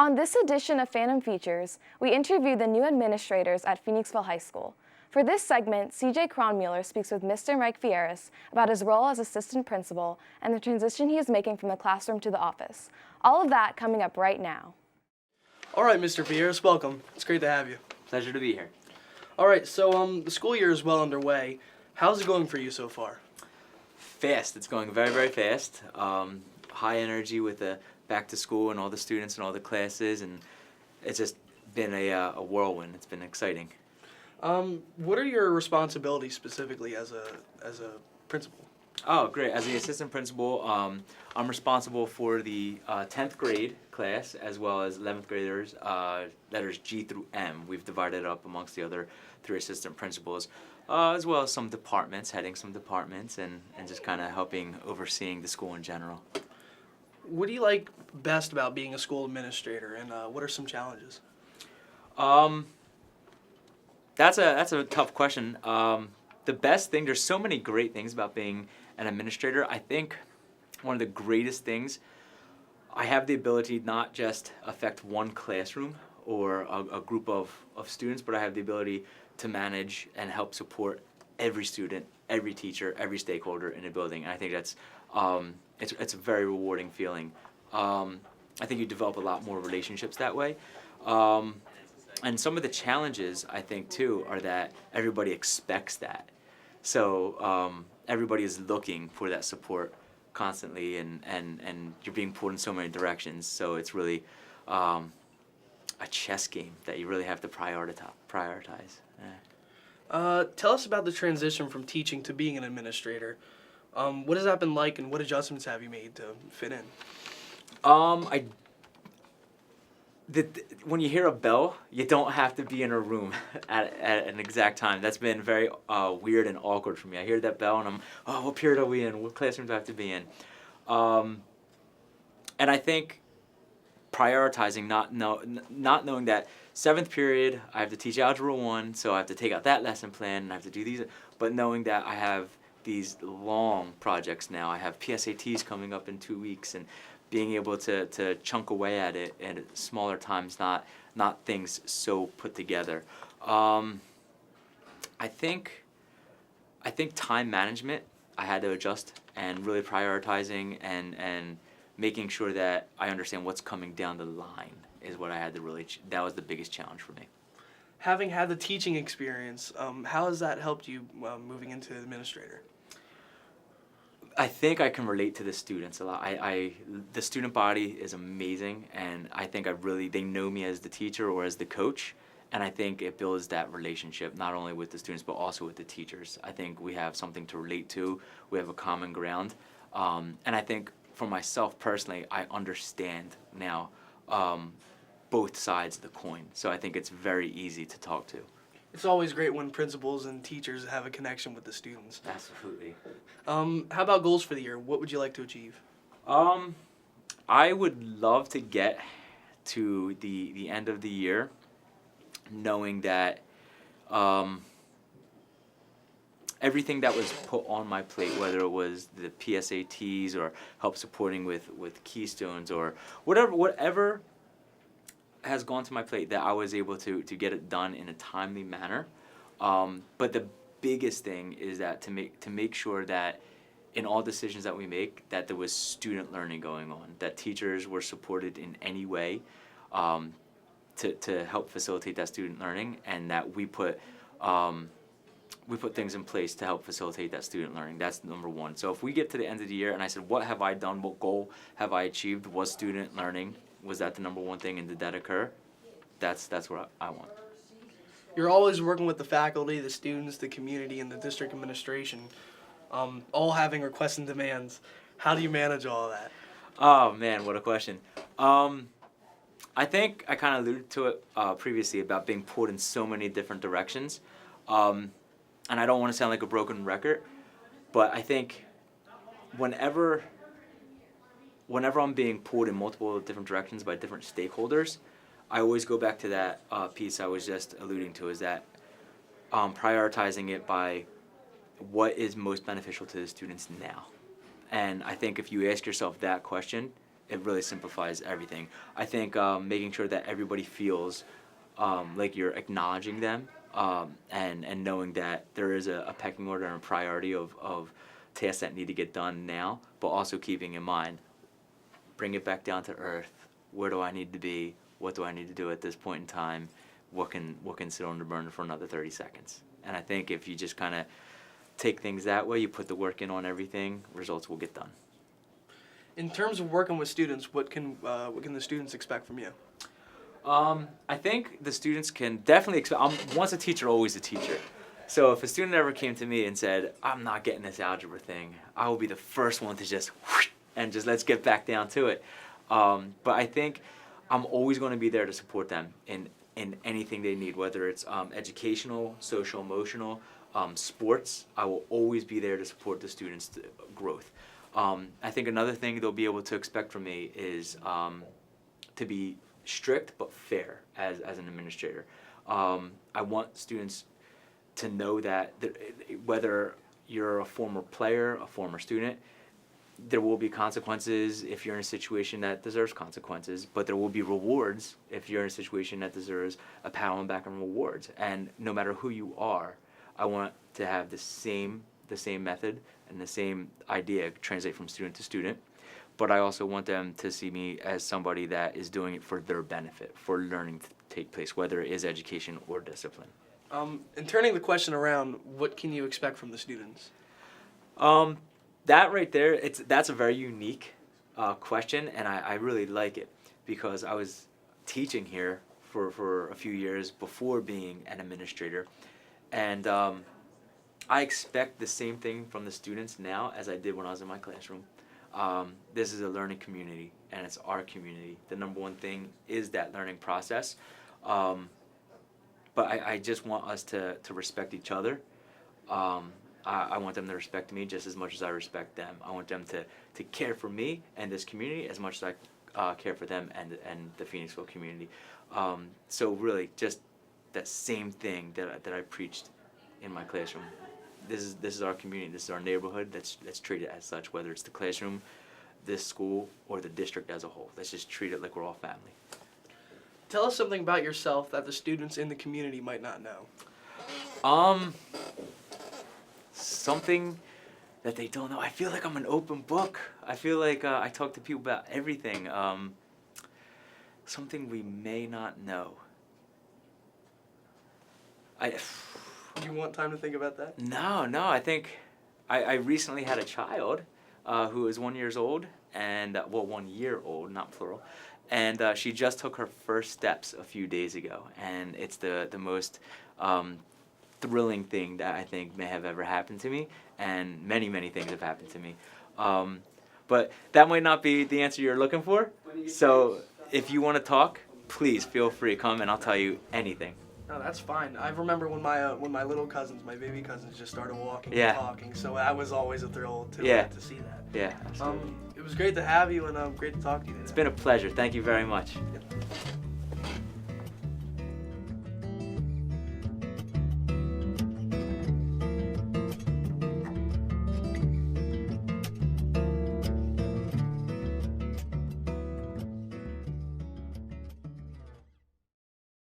On this edition of Phantom Features, we interview the new administrators at Phoenixville High School. For this segment, CJ Kronmuller speaks with Mr. Mike Fierras about his role as assistant principal and the transition he is making from the classroom to the office. All of that coming up right now. All right, Mr. Fierras, welcome. It's great to have you. Pleasure to be here. All right, so the school year is well underway. How's it going for you so far? Fast. It's going very, very fast. High energy with the back to school and all the students and all the classes, and it's just been a whirlwind. It's been exciting. What are your responsibilities specifically as a principal? Oh, great. As the assistant principal, I'm responsible for the 10th grade class as well as 11th graders, letters G through M. We've divided it up amongst the other 3 assistant principals, as well as some departments, heading some departments, and just kind of helping overseeing the school in general. What do you like best about being a school administrator, and what are some challenges? That's a tough question. The best thing, there's so many great things about being an administrator. I think one of the greatest things, I have the ability not just affect one classroom or a group of students, but I have the ability to manage and help support every student, every teacher, every stakeholder in a building. And I think that's it's a very rewarding feeling. I think you develop a lot more relationships that way. And some of the challenges, I think, too, are that everybody expects that. So everybody is looking for that support constantly, and you're being pulled in so many directions. So it's really a chess game that you really have to prioritize. Tell us about the transition from teaching to being an administrator. What has that been like, and what adjustments have you made to fit in? When you hear a bell, you don't have to be in a room at an exact time. That's been very weird and awkward for me. I hear that bell and I'm, what period are we in? What classroom do I have to be in? And I think prioritizing, not knowing that 7th period, I have to teach Algebra 1, so I have to take out that lesson plan and I have to do these, but knowing that I have these long projects now. I have PSATs coming up in 2 weeks, and being able to chunk away at it at smaller times, not things so put together. I think time management, I had to adjust, and really prioritizing and making sure that I understand what's coming down the line is what I had to really, that was the biggest challenge for me. Having had the teaching experience, how has that helped you moving into administrator? I think I can relate to the students a lot. The student body is amazing, and I think they know me as the teacher or as the coach, and I think it builds that relationship not only with the students but also with the teachers. I think we have something to relate to. We have a common ground, and I think for myself personally, I understand now both sides of the coin. So I think it's very easy to talk to. It's always great when principals and teachers have a connection with the students. Absolutely. How about goals for the year? What would you like to achieve? I would love to get to the end of the year knowing that everything that was put on my plate, whether it was the PSATs or help supporting with Keystones or whatever has gone to my plate, that I was able to get it done in a timely manner. But the biggest thing is that to make sure that in all decisions that we make, that there was student learning going on, that teachers were supported in any way to help facilitate that student learning, and that we put things in place to help facilitate that student learning. That's number one. So if we get to the end of the year and I said, what have I done? What goal have I achieved? Was student learning? Was that the number one thing, and did that occur? That's what I want. You're always working with the faculty, the students, the community, and the district administration, all having requests and demands. How do you manage all of that? Oh man, what a question. I think I kind of alluded to it previously about being pulled in so many different directions. And I don't want to sound like a broken record, but I think whenever I'm being pulled in multiple different directions by different stakeholders, I always go back to that piece I was just alluding to, is that prioritizing it by what is most beneficial to the students now. And I think if you ask yourself that question, it really simplifies everything. I think making sure that everybody feels like you're acknowledging them, and knowing that there is a pecking order and a priority of tasks that need to get done now, but also keeping in mind, bring it back down to earth. Where do I need to be? What do I need to do at this point in time? What can sit on the burner for another 30 seconds? And I think if you just kind of take things that way, you put the work in on everything, results will get done. In terms of working with students, what can the students expect from you? I think the students can definitely expect. Once a teacher, always a teacher. So if a student ever came to me and said, "I'm not getting this algebra thing," I will be the first one to just whoosh, and just let's get back down to it. But I think I'm always going to be there to support them in anything they need, whether it's educational, social, emotional, sports. I will always be there to support the students' growth. I think another thing they'll be able to expect from me is to be strict but fair as an administrator. I want students to know that whether you're a former player, a former student, there will be consequences if you're in a situation that deserves consequences, but there will be rewards if you're in a situation that deserves a pat on the back and rewards. And no matter who you are, I want to have the same method and the same idea translate from student to student. But I also want them to see me as somebody that is doing it for their benefit, for learning to take place, whether it is education or discipline. And turning the question around, what can you expect from the students? That right there, that's a very unique question, and I really like it because I was teaching here for a few years before being an administrator, and I expect the same thing from the students now as I did when I was in my classroom. This is a learning community, and it's our community. The number one thing is that learning process, but I just want us to respect each other. I want them to respect me just as much as I respect them. I want them to care for me and this community as much as I care for them and the Phoenixville community. So really, just that same thing that I preached in my classroom. This is our community. This is our neighborhood. Let's treat it as such, whether it's the classroom, this school, or the district as a whole. Let's just treat it like we're all family. Tell us something about yourself that the students in the community might not know. Something that they don't know. I feel like I'm an open book. I feel like I talk to people about everything. Something we may not know. You want time to think about that? No. I think I recently had a child who is 1 year old, and 1 year old, not plural, and she just took her first steps a few days ago, and it's the most thrilling thing that I think may have ever happened to me, and many things have happened to me. But that might not be the answer you're looking for. So if you want to talk, please feel free. Come and I'll tell you anything. No, that's fine. I remember when my little cousins, my baby cousins, just started walking Yeah. and talking. So that was always a thrill to see that. Yeah, absolutely. It was great to have you and great to talk to you today. It's been a pleasure. Thank you very much. Yep.